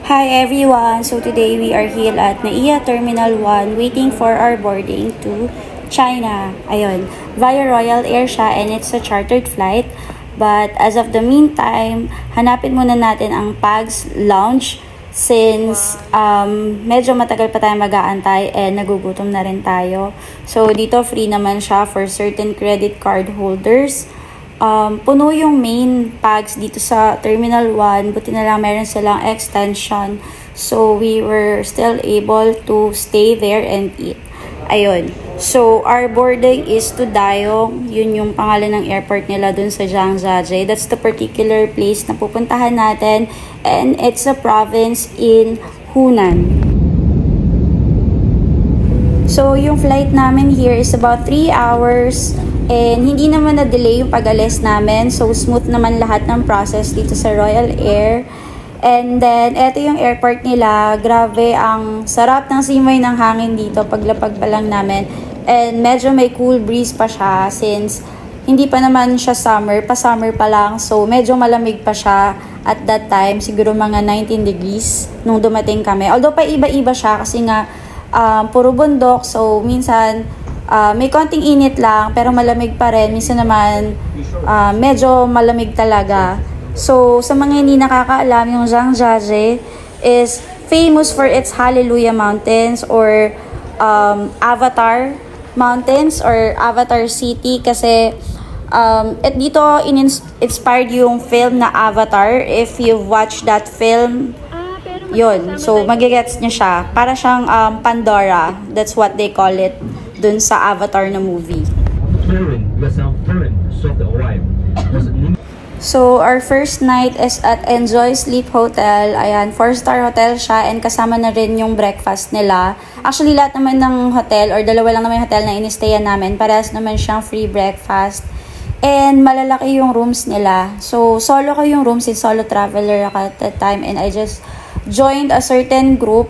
Hi everyone! So today we are here at NAIA Terminal 1 waiting for our boarding to China. Ayun, via Royal Air siya and it's a chartered flight. But as of the meantime, hanapin muna natin ang PAGS lounge since medyo matagal pa tayo mag-aantay and nagugutom na rin tayo. So dito free naman siya for certain credit card holders. Puno yung main PAGS dito sa Terminal 1. Buti na lang meron silang extension. So, we were still able to stay there and eat. Ayun. So, our boarding is to Dayong. Yun yung pangalan ng airport nila dun sa Zhangjiajie. That's the particular place na pupuntahan natin. And it's a province in Hunan. So, yung flight namin here is about 3 hours. And hindi naman na-delay yung pag-alis namin. So, smooth naman lahat ng process dito sa Royal Air. And then, eto yung airport nila. Grabe, ang sarap ng simoy ng hangin dito paglapag pa lang namin. And medyo may cool breeze pa siya since hindi pa naman siya summer. Pa-summer pa lang. So, medyo malamig pa siya at that time. Siguro mga 19 degrees nung dumating kami. Although, pa iba-iba siya kasi nga puro bundok. So, minsan may konting init lang, pero malamig pa rin. Minsan naman, medyo malamig talaga. So, sa mga hindi nakakaalam, yung Zhangjiajie is famous for its Hallelujah Mountains or Avatar Mountains or Avatar City kasi at dito inspired yung film na Avatar. If you've watched that film, yun. So, magigets niya siya. Para siyang Pandora. That's what they call it dun sa Avatar na movie. So, our first night is at Enjoy Sleep Hotel. Ayan, 4-star hotel siya and kasama na rin yung breakfast nila. Actually, lahat naman ng hotel or dalawa lang naman yung hotel na inistayan namin. Parehas naman siyang free breakfast. And malalaki yung rooms nila. So, solo ko yung room since solo traveler ako at that time. And I just joined a certain group.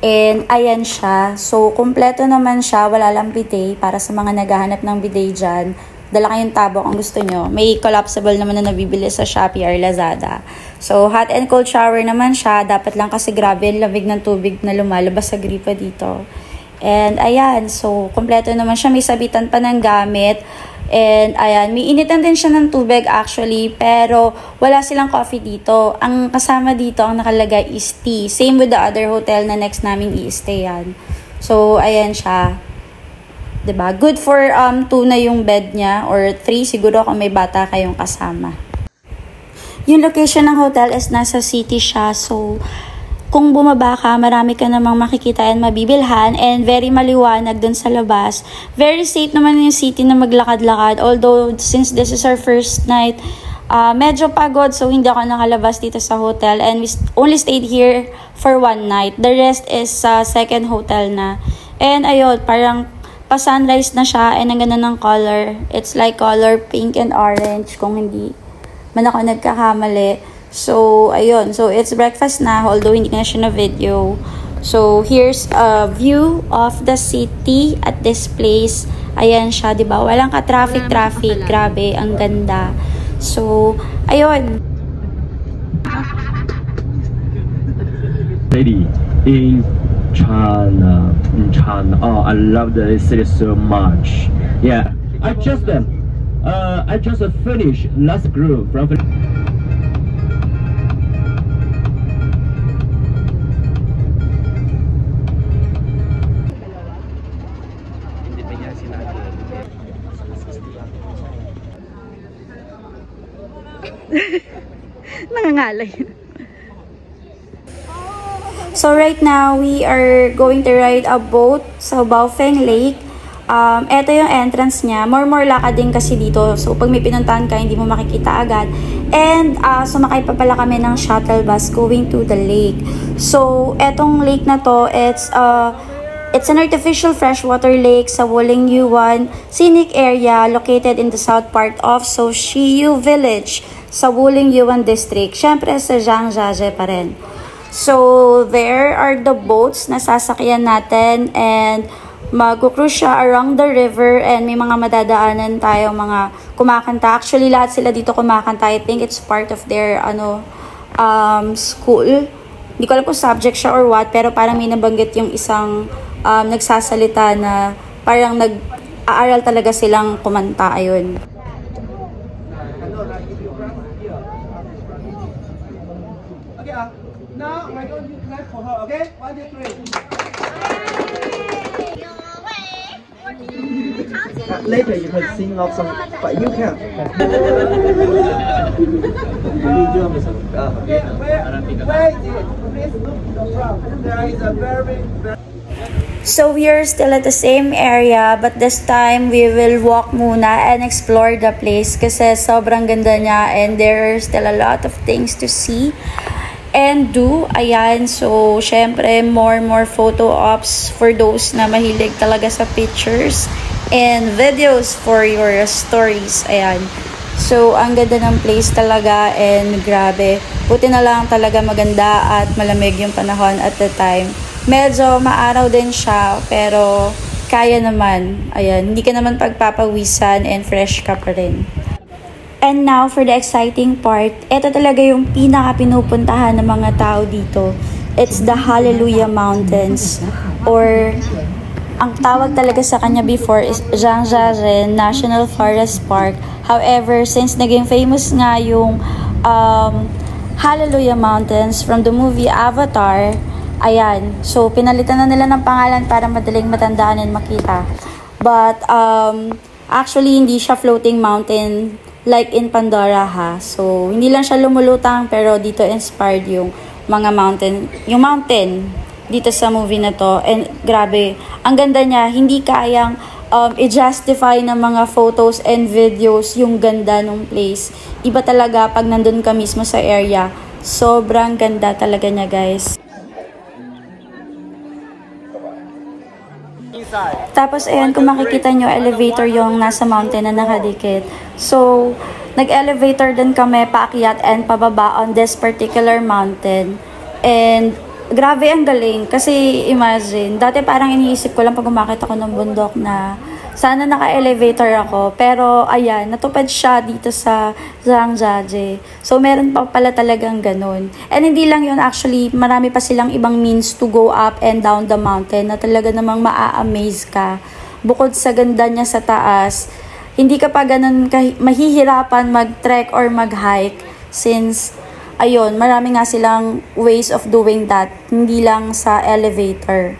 And ayan siya. So, kumpleto naman siya. Wala lang bidet para sa mga naghahanap ng bidet dyan. Dala kayong tabo kung gusto nyo. May collapsible naman na nabibili sa Shopee or Lazada. So, hot and cold shower naman siya. Dapat lang kasi grabe yung lamig ng tubig na lumalabas sa gripa dito. And ayan. So, kumpleto naman siya. May sabitan pa ng gamit. And ayan, may initan din siya ng tubig actually, pero wala silang coffee dito. Ang kasama dito, ang nakalagay is tea. Same with the other hotel na next namin i-stayan. So, ayan siya. 'Di ba? Good for 2 na yung bed niya or 3 siguro kung may bata kayong kasama. Yung location ng hotel is nasa city siya. So, kung bumaba ka, marami ka namang makikita and mabibilhan and very maliwanag dun sa labas. Very safe naman yung city na maglakad-lakad. Although, since this is our first night, medyo pagod so hindi ako nakalabas dito sa hotel and we only stayed here for 1 night. The rest is sa second hotel na. And ayun, parang pa-sunrise na siya and ang ganda ng color. It's like color pink and orange kung hindi man ako nagkakamali. So, ayun. So, it's breakfast na, although hindi ko na siya na video. So, here's a view of the city at this place. Ayan siya, diba? Walang ka-traffic. Grabe, ang ganda. So, ayun. Lady in China. Oh, I love the city so much. Yeah, I just finished last group from. Nangangalay. So right now, we are going to ride a boat sa Baofeng Lake. Ito yung entrance niya. More lakad din kasi dito. So pag may pinuntahan ka, hindi mo makikita agad. And sumakay pa pala kami ng shuttle bus going to the lake. So etong lake na to, it's an artificial freshwater lake sa Wuling Yuan Scenic Area located in the south part of Soushiyu Village sa Wuling Yuan District. Syempre sa Zhangjiajie pa rin. So, there are the boats na sasakyan natin and mag-cruise siya around the river and may mga madadaanan tayo mga kumakanta. Actually, lahat sila dito kumakanta. I think it's part of their school. Hindi ko alam kung subject siya or what, pero parang may nabanggit yung isang nagsasalita na parang nag-aaral talaga silang kumanta. Ayun. Okay, now we're going to clap for her, okay? 1, 2, 3. Later you can sing love song, but you can. So we are still at the same area, but this time we will walk muna and explore the place kasi sobrang ganda niya and there are still a lot of things to see and do. Ayan, so syempre more photo ops for those na mahilig talaga sa pictures and videos for your stories. Ayan. So, ang ganda ng place talaga and grabe. Buti na lang talaga maganda at malamig yung panahon at the time. Medyo maaraw din siya pero kaya naman. Ayan, hindi ka naman pagpapawisan and fresh ka pa rin. And now, for the exciting part, ito talaga yung pinaka-pinupuntahan ng mga tao dito. It's the Hallelujah Mountains or ang tawag talaga sa kanya before is Zhangjiajie National Forest Park. However, since naging famous nga yung Hallelujah Mountains from the movie Avatar, ayan, so pinalitan na nila ng pangalan para madaling matandaan and makita. But actually, hindi siya floating mountain like in Pandora ha. So, hindi lang siya lumulutang pero dito inspired yung mga mountain dito sa movie na to. And grabe, ang ganda niya, hindi kayang i-justify ng mga photos and videos yung ganda ng place. Iba talaga pag nandun ka mismo sa area. Sobrang ganda talaga niya, guys. Tapos ayan, kung makikita nyo, elevator yung nasa mountain na nakadikit. So, nag-elevator din kami paakyat and pababa on this particular mountain. And grabe ang galing kasi imagine, dati parang iniisip ko lang pag umakit ako ng bundok na sana naka-elevator ako. Pero ayan, natupad siya dito sa Zhangjiajie. So meron pa pala talagang ganun. And hindi lang yun, actually, marami pa silang ibang means to go up and down the mountain na talaga namang maa-amaze ka. Bukod sa ganda niya sa taas, hindi ka pa ganun mahihirapan mag-trek or mag-hike since ayun, marami nga silang ways of doing that, hindi lang sa elevator.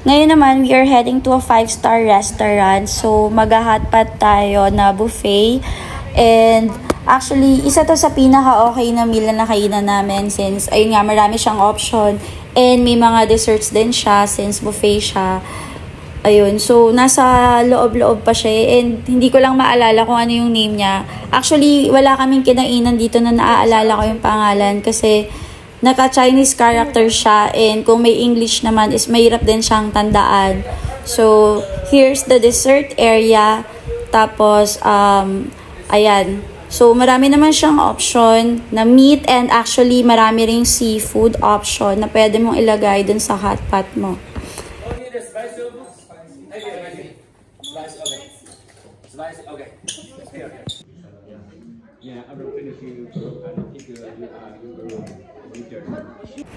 Ngayon naman, we are heading to a 5-star restaurant. So, mag-hotpot tayo na buffet. And actually, isa to sa pinaka-okay na meal na nakainan namin since, ayun nga, marami siyang option. And may mga desserts din siya since buffet siya. Ayun, so nasa loob-loob pa siya and hindi ko lang maalala kung ano yung name niya. Actually, wala kaming kinainan dito na naaalala ko yung pangalan kasi naka-Chinese character siya and kung may English naman is mahirap din siyang tandaan. So, here's the dessert area. Tapos, ayan. So, marami naman siyang option na meat and actually marami ring seafood option na pwede mong ilagay dun sa hotpot mo.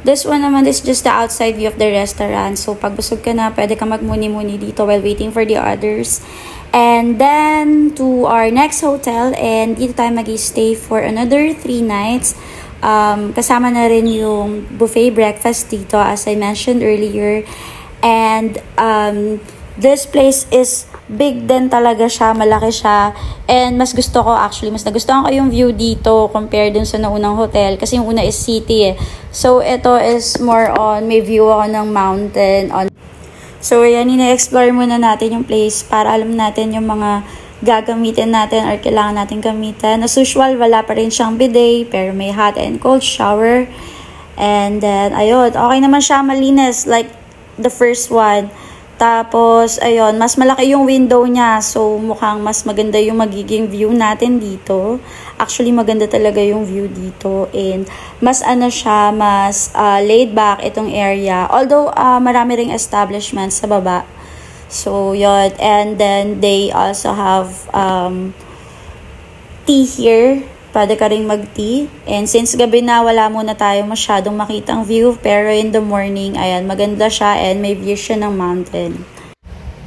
This one naman is just the outside view of the restaurant. So, pag busog ka na, pwede ka magmuni-muni dito while waiting for the others. And then, to our next hotel. And dito tayo mag-stay for another 3 nights. Kasama na rin yung buffet breakfast dito, as I mentioned earlier. And this place is big din talaga siya, malaki siya. And mas gusto ko actually, mas nagustuhan ko yung view dito compared dun sa naunang hotel. Kasi yung una is city eh. So, ito is more on, may view ako ng mountain. So, ayan, ina-explore muna natin yung place para alam natin yung mga gagamitin natin or kailangan natin gamitin. As usual, wala pa rin siyang bidet, pero may hot and cold shower. And then, ayun, okay naman siya, malinis, like the first one. Tapos, ayun, mas malaki yung window niya. So, mukhang mas maganda yung magiging view natin dito. Actually, maganda talaga yung view dito. And, mas ano siya, mas laid back itong area. Although, marami ring establishments sa baba. So, yun. And then, they also have tea here. pwede ka ring mag-tea. And since gabi na, wala muna tayo masyadong makitang view. Pero in the morning, ayan, maganda siya and may view siya ng mountain.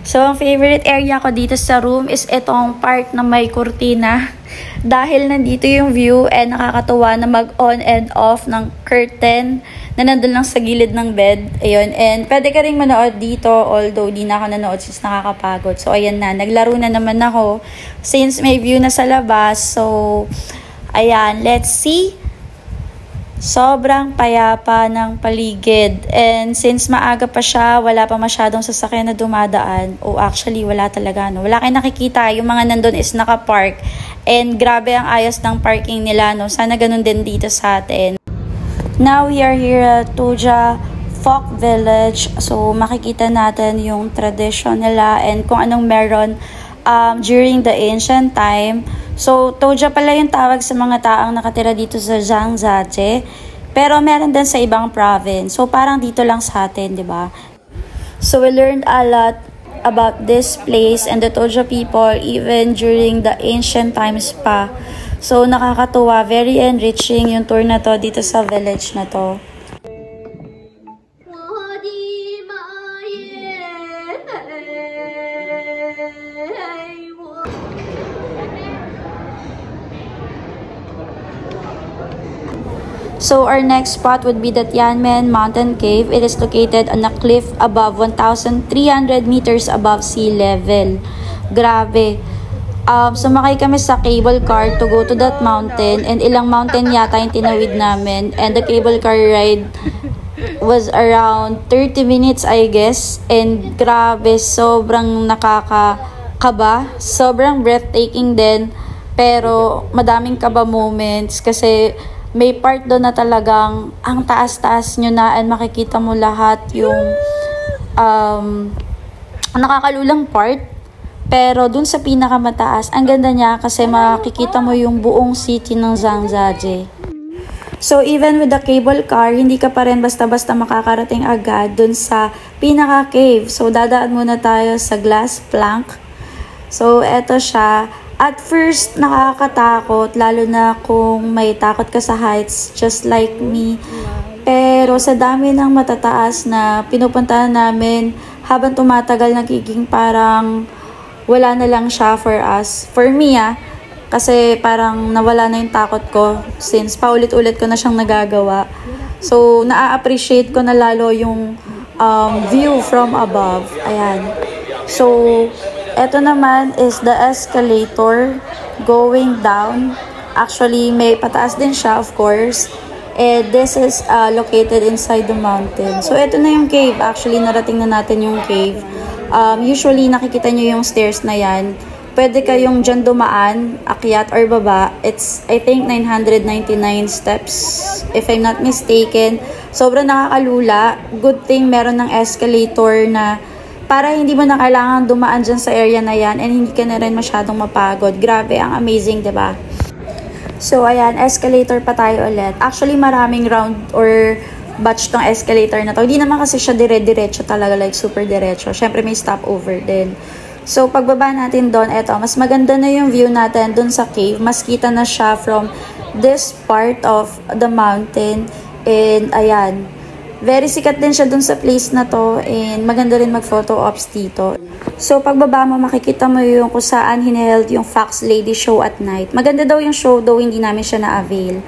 So, ang favorite area ko dito sa room is itong part na may kurtina. Dahil nandito yung view and nakakatuwa na mag-on and off ng curtain na nandun lang sa gilid ng bed. Ayun. And pwede ka rin manood dito, although di na ako nanood since nakakapagod. So, ayan na. Naglaro na naman ako since may view na sa labas. So, ayan. Let's see. Sobrang payapa ng paligid. And since maaga pa siya, wala pa masyadong sasakyan na dumadaan. Actually, wala talaga. No? Wala kayong nakikita. Yung mga nandun is nakapark. And grabe ang ayos ng parking nila. No? Sana ganun din dito sa atin. Now, we are here at Toja Folk Village. So, makikita natin yung tradition nila and kung anong meron during the ancient time. So, Toja pala yung tawag sa mga taong nakatira dito sa Zhangjiajie. Pero meron din sa ibang province. So, parang dito lang sa atin, di ba? So, we learned a lot about this place and the Toja people even during the ancient times pa. So, nakakatuwa. Very enriching yung tour na to dito sa village na to. So our next spot would be the Tianmen Mountain Cave. It is located on a cliff above 1,300 meters above sea level. Grabe. Sumakay kami sa cable car to go to that mountain and ilang mountain yata yung tinawid namin. And the cable car ride was around 30 minutes I guess. And grabe, sobrang nakakakaba. Sobrang breathtaking din. Pero madaming kaba moments kasi may part doon na talagang ang taas-taas nyo na and makikita mo lahat yung nakakalulang part. Pero dun sa pinakamataas, ang ganda niya kasi makikita mo yung buong city ng Zhangjiajie. So even with the cable car, hindi ka pa rin basta-basta makakarating agad dun sa pinaka-cave. So dadaan muna tayo sa glass plank. So eto siya. At first, nakakatakot, lalo na kung may takot ka sa heights, just like me. Pero sa dami ng matataas na pinupuntahan namin, habang tumatagal, nagiging parang wala na lang siya for us. For me, kasi parang nawala na yung takot ko since paulit-ulit ko na siyang nagagawa. So, na-appreciate ko na lalo yung view from above. Ayan. So, ito naman is the escalator going down. Actually, may pataas din siya, of course. And this is located inside the mountain. So, ito na yung cave. Actually, narating na natin yung cave. Usually, nakikita nyo yung stairs na yan. Pwede kayong dyan dumaan, akyat or baba. It's, I think, 999 steps, if I'm not mistaken. Sobrang nakakalula. Good thing meron ng escalator na para hindi mo na kailangan dumaan dyan sa area na yan and hindi ka na rin masyadong mapagod. Grabe, ang amazing, diba? So, ayan, escalator pa tayo ulit. Actually, maraming round or batch tong escalator na to. Hindi naman kasi siya dire-diretso talaga, like super diretso. Syempre, may stopover din. So, pagbaba natin doon, eto, mas maganda na yung view natin doon sa cave. Mas kita na siya from this part of the mountain. And, ayan, very sikat din siya dun sa place na to and maganda rin mag-photo ops dito. So, pagbaba mo, makikita mo yung kung saan hinaheld yung Fox Lady show at night. Maganda daw yung show, though hindi namin siya na-avail.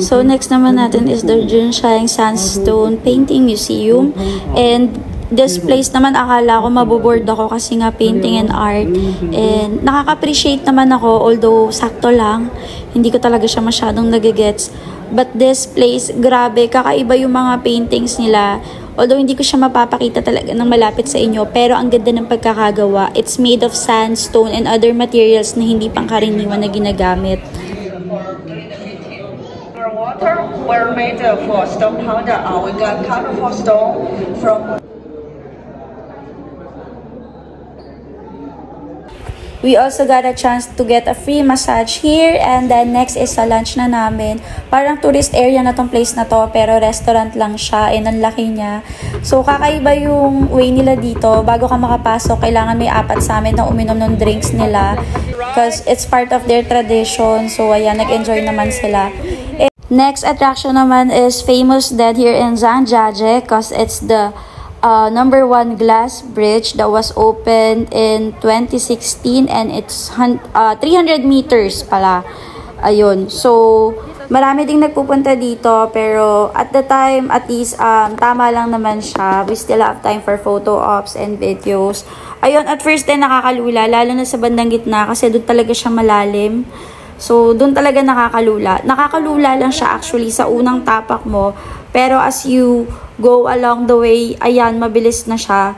So, next naman natin is the Jinshan Sandstone Painting Museum. And this place naman, akala ko maboboard ako kasi nga painting and art. And nakaka-appreciate naman ako, although sakto lang. Hindi ko talaga siya masyadong nagigets. But this place, grabe, kakaiba yung mga paintings nila. Although hindi ko siya mapapakita talaga ng malapit sa inyo, pero ang ganda ng pagkakagawa. It's made of sandstone and other materials na hindi pangkaraniwan na ginagamit. Our water were made for stone powder. We got colorful stone from. We also got a chance to get a free massage here, and then next is sa lunch na namin. Parang tourist area na tong place na to, pero restaurant lang siya, and ang laki niya. So kakaiba yung way nila dito. Bago ka makapasok, kailangan may apat sa amin na uminom ng drinks nila because it's part of their tradition. So ayan, nag-enjoy naman sila. And next attraction naman is Famous Dead here in Zhangjiajie because it's the number 1 glass bridge that was opened in 2016, and it's 300 meters pala. Ayun. So, marami ding nagpupunta dito, pero at the time, at least, tama lang naman siya. We still have time for photo ops and videos. Ayun, at first din nakakalula, lalo na sa bandang gitna, kasi doon talaga siya malalim. So, doon talaga nakakalula. Nakakalula lang siya actually sa unang tapak mo. Pero as you go along the way, ayan, mabilis na siya.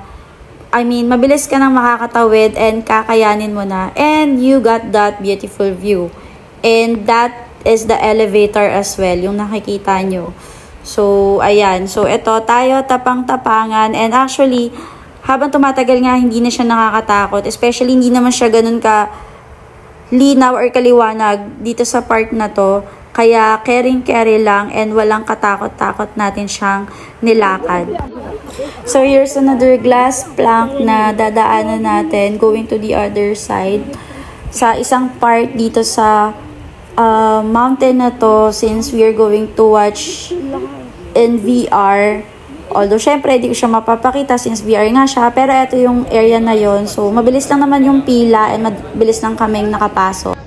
I mean, mabilis ka nang makakatawid and kakayanin mo na. And you got that beautiful view. And that is the elevator as well, yung nakikita nyo. So, ayan. So, ito, tayo tapang-tapangan. And actually, habang tumatagal nga, hindi na siya nakakatakot. Especially, hindi naman siya ganun ka linaw or kaliwanag dito sa part na to. Kaya carry lang and walang katakot-takot natin siyang nilakad. So here's another glass plank na dadaanan natin going to the other side. Sa isang part dito sa mountain na to, since we are going to watch in VR. Although syempre hindi ko siya mapapakita since VR nga siya, pero ito yung area na yon. So mabilis lang naman yung pila and mabilis lang kaming nakapasok.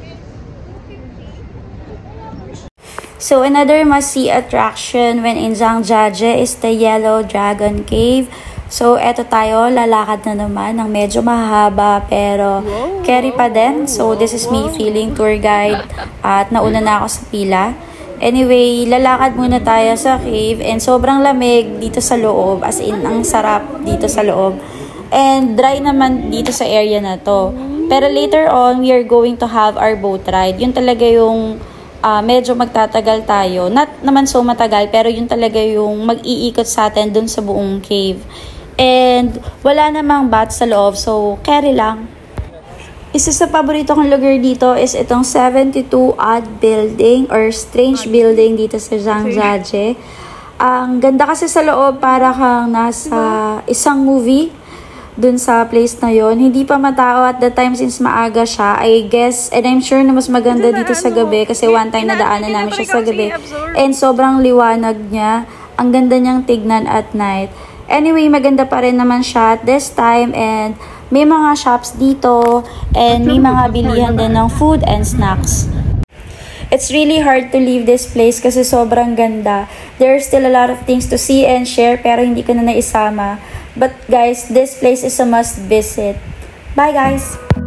So, another must-see attraction when in Zhangjiajie is the Yellow Dragon Cave. So, eto tayo, lalakad na naman ng medyo mahaba pero carry pa din. So, this is me feeling tour guide at nauna na ako sa pila. Anyway, lalakad muna tayo sa cave and sobrang lamig dito sa loob. As in, ang sarap dito sa loob. And dry naman dito sa area na to. Pero later on, we are going to have our boat ride. Yun talaga yung medyo magtatagal tayo. Not naman so matagal, pero yun talaga yung mag-iikot sa atin dun sa buong cave. And wala namang bat sa loob, so carry lang. Isa sa paborito kong lugar dito is itong 72 odd building or strange building dito sa Zhangjiajie. Ang ganda kasi sa loob, para kang nasa isang movie dun sa place na yon. Hindi pa matao at the time since maaga siya, I guess, and I'm sure na mas maganda dito sa gabi kasi one time nadaanan namin siya sa gabi and sobrang liwanag niya. Ang ganda niyang tignan at night. Anyway, maganda pa rin naman siya at this time, and may mga shops dito and may mga bilihan din ng food and snacks. It's really hard to leave this place kasi sobrang ganda. There are still a lot of things to see and share pero hindi ko na naisama. But guys, this place is a must visit. Bye guys!